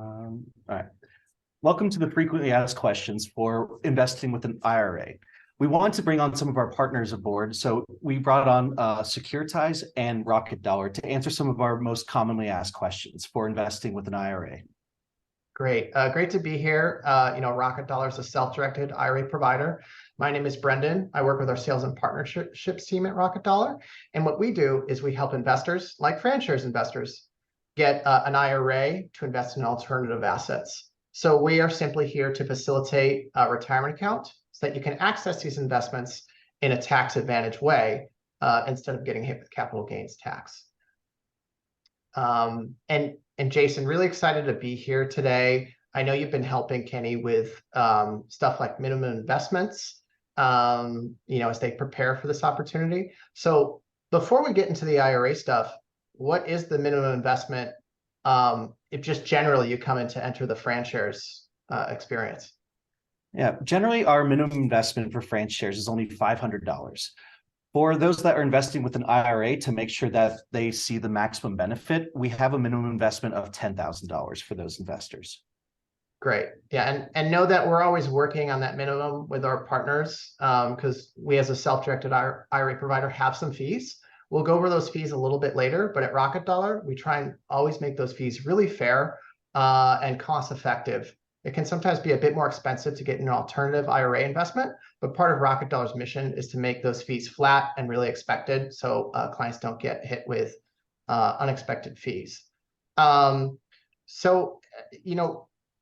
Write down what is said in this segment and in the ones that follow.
All right. Welcome to the frequently asked questions for investing with an IRA. We want to bring on some of our partners aboard, so we brought on Securitize and Rocket Dollar to answer some of our most commonly asked questions for investing with an IRA. Great. Great to be here. Rocket Dollar is a self-directed IRA provider. My name is Brendan. I work with our sales and partnerships team at Rocket Dollar. And what we do is we help investors, like Franshares investors, get an IRA to invest in alternative assets. So we are simply here to facilitate a retirement account so that you can access these investments in a tax-advantaged way instead of getting hit with capital gains tax. And Jason, really excited to be here today. I know you've been helping Kenny with stuff like minimum investments, as they prepare for this opportunity. So before we get into the IRA stuff, what is the minimum investment if just generally you come in to enter the Franshares experience? Yeah, generally our minimum investment for Franshares is only $500. For those that are investing with an IRA, to make sure that they see the maximum benefit, we have a minimum investment of $10,000 for those investors. Great. Yeah, and know that we're always working on that minimum with our partners because we as a self-directed IRA provider have some fees. We'll go over those fees a little bit later, but at Rocket Dollar, we try and always make those fees really fair and cost effective. It can sometimes be a bit more expensive to get an alternative IRA investment, but part of Rocket Dollar's mission is to make those fees flat and really expected so clients don't get hit with unexpected fees.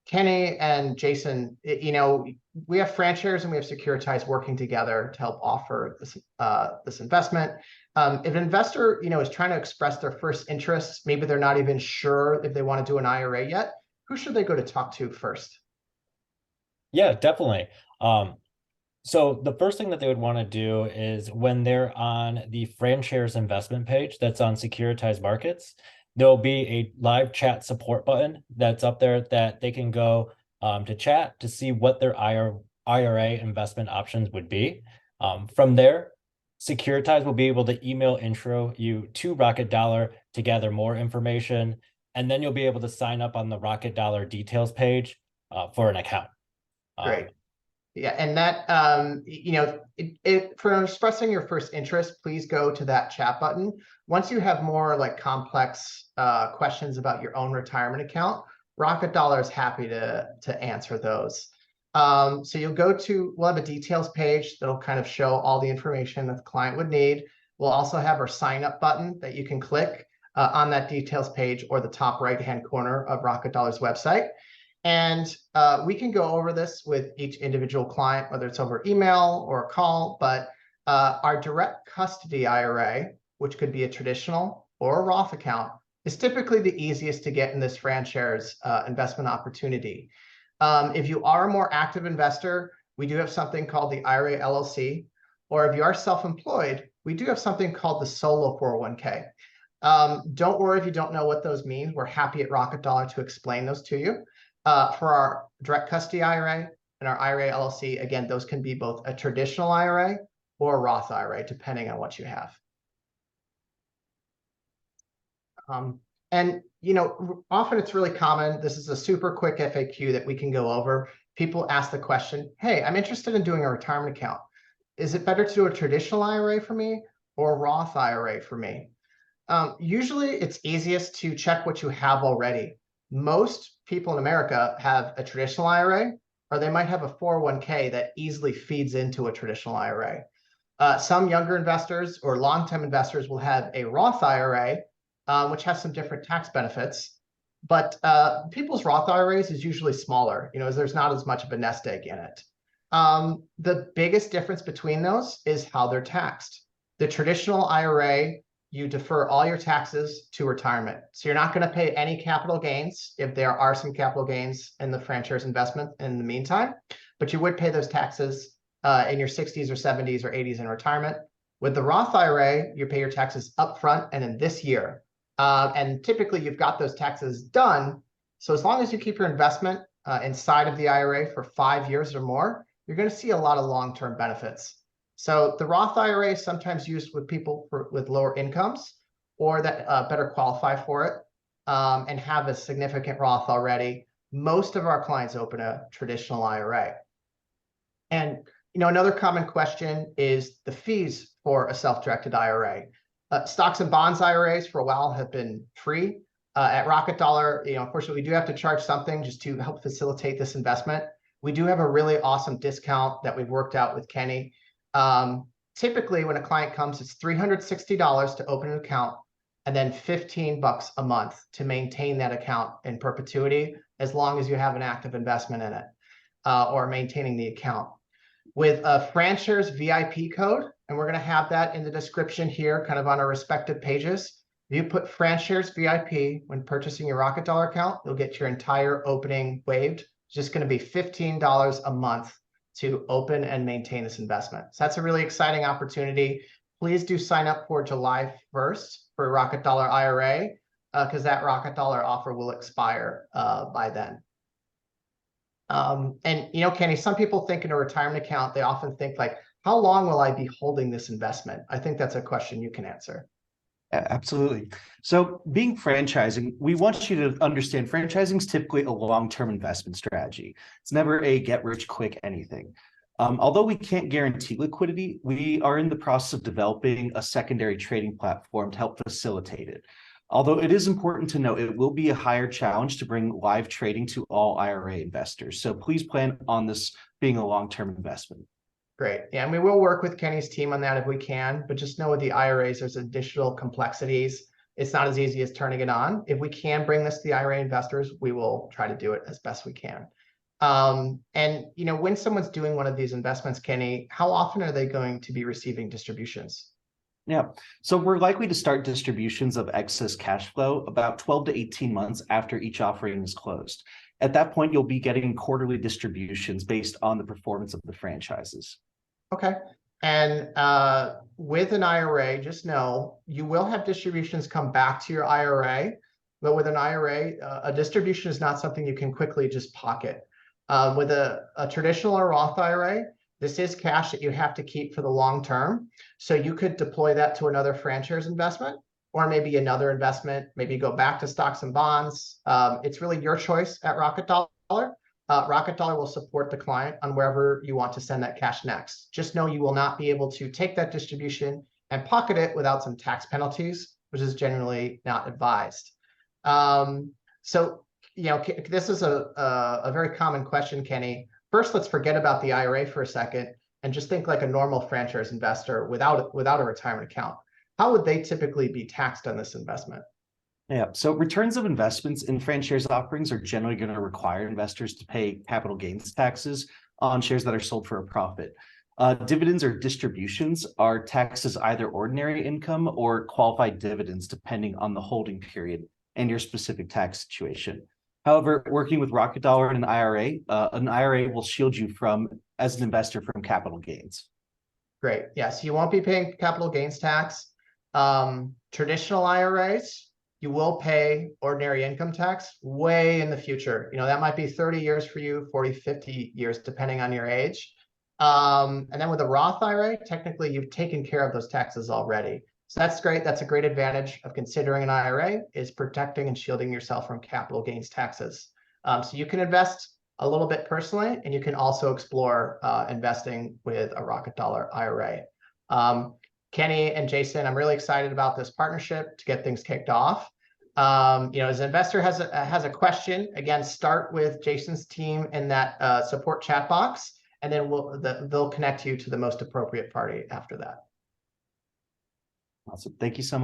Kenny and Jason, we have Franshares and we have Securitize working together to help offer this investment. If an investor, is trying to express their first interest, maybe they're not even sure if they want to do an IRA yet, who should they go to talk to first? Yeah, definitely. So the first thing that they would want to do is when they're on the Franshares investment page that's on Securitize Markets, there'll be a live chat support button that's up there that they can go to chat to see what their IRA investment options would be. From there, Securitize will be able to email intro you to Rocket Dollar to gather more information, and then you'll be able to sign up on the Rocket Dollar details page for an account. Great. Yeah, and that, for expressing your first interest, please go to that chat button. Once you have more like complex questions about your own retirement account, Rocket Dollar is happy to answer those. So we'll have a details page that'll kind of show all the information that the client would need. We'll also have our sign up button that you can click on that details page or the top right-hand corner of Rocket Dollar's website. And we can go over this with each individual client, whether it's over email or a call, but our direct custody IRA, which could be a traditional or a Roth account, is typically the easiest to get in this Franshares investment opportunity. If you are a more active investor, we do have something called the IRA LLC, or if you are self-employed, we do have something called the solo 401k. Don't worry if you don't know what those mean. We're happy at Rocket Dollar to explain those to you. For our direct custody IRA and our IRA LLC, again, those can be both a traditional IRA or a Roth IRA, depending on what you have. Often it's really common. This is a super quick FAQ that we can go over. People ask the question, hey, I'm interested in doing a retirement account. Is it better to do a traditional IRA for me or a Roth IRA for me? Usually it's easiest to check what you have already. Most people in America have a traditional IRA, or they might have a 401k that easily feeds into a traditional IRA. Some younger investors or long-term investors will have a Roth IRA, which has some different tax benefits. But people's Roth IRAs is usually smaller, as there's not as much of a nest egg in it. The biggest difference between those is how they're taxed. The traditional IRA, you defer all your taxes to retirement. So you're not going to pay any capital gains if there are some capital gains in the Franshares investment in the meantime, but you would pay those taxes in your 60s or 70s or 80s in retirement. With the Roth IRA, you pay your taxes upfront and in this year. And typically you've got those taxes done. So as long as you keep your investment inside of the IRA for 5 years or more, you're going to see a lot of long-term benefits. So the Roth IRA is sometimes used with people with lower incomes or that better qualify for it and have a significant Roth already. most of our clients open a traditional IRA. And another common question is the fees for a self-directed IRA. Stocks and bonds IRAs for a while have been free. At Rocket Dollar, unfortunately, we do have to charge something just to help facilitate this investment. We do have a really awesome discount that we've worked out with Kenny. Typically, when a client comes, it's $360 to open an account, and then $15 a month to maintain that account in perpetuity, as long as you have an active investment in it, or maintaining the account. With a Franshares VIP code, and we're going to have that in the description here, kind of on our respective pages. If you put Franshares VIP when purchasing your Rocket Dollar account, you'll get your entire opening waived. It's just going to be $15 a month to open and maintain this investment. So that's a really exciting opportunity. Please do sign up for July 1st for Rocket Dollar IRA, because that Rocket Dollar offer will expire by then. And Kenny, some people think in a retirement account, they often think like, how long will I be holding this investment? I think that's a question you can answer. Absolutely. So being franchising, we want you to understand franchising is typically a long-term investment strategy. It's never a get-rich-quick anything. Although we can't guarantee liquidity, we are in the process of developing a secondary trading platform to help facilitate it. Although it is important to note, it will be a higher challenge to bring live trading to all IRA investors. So please plan on this being a long-term investment. Great. Yeah, and we will work with Kenny's team on that if we can, but just know with the IRAs, there's additional complexities. It's not as easy as turning it on. If we can bring this to the IRA investors, we will try to do it as best we can. And when someone's doing one of these investments, Kenny, how often are they going to be receiving distributions? Yeah, so we're likely to start distributions of excess cash flow about 12 to 18 months after each offering is closed. At that point, you'll be getting quarterly distributions based on the performance of the franchises. Okay. And with an IRA, just know you will have distributions come back to your IRA, but with an IRA, a distribution is not something you can quickly just pocket. With a traditional or Roth IRA, this is cash that you have to keep for the long term. So you could deploy that to another Franshares investment, or maybe another investment, maybe go back to stocks and bonds. It's really your choice at Rocket Dollar. Rocket Dollar will support the client on wherever you want to send that cash next. Just know you will not be able to take that distribution and pocket it without some tax penalties, which is generally not advised. So, this is a very common question, Kenny. First, let's forget about the IRA for a second and just think like a normal Franshares investor without a retirement account. How would they typically be taxed on this investment? Yeah, so returns of investments in Franshares offerings are generally going to require investors to pay capital gains taxes on shares that are sold for a profit. Dividends or distributions are taxed as either ordinary income or qualified dividends, depending on the holding period and your specific tax situation. However, working with Rocket Dollar and an IRA will shield you as an investor from capital gains. Great. Yes, you won't be paying capital gains tax. Traditional IRAs, you will pay ordinary income tax way in the future. That might be 30 years for you, 40, 50 years, depending on your age. And then with a Roth IRA, technically you've taken care of those taxes already. So that's great. That's a great advantage of considering an IRA, is protecting and shielding yourself from capital gains taxes. So you can invest a little bit personally, and you can also explore investing with a Rocket Dollar IRA. Kenny and Jason, I'm really excited about this partnership to get things kicked off. As an investor has a question, again, start with Jason's team in that support chat box, and then they'll connect you to the most appropriate party after that. Awesome. Thank you so much.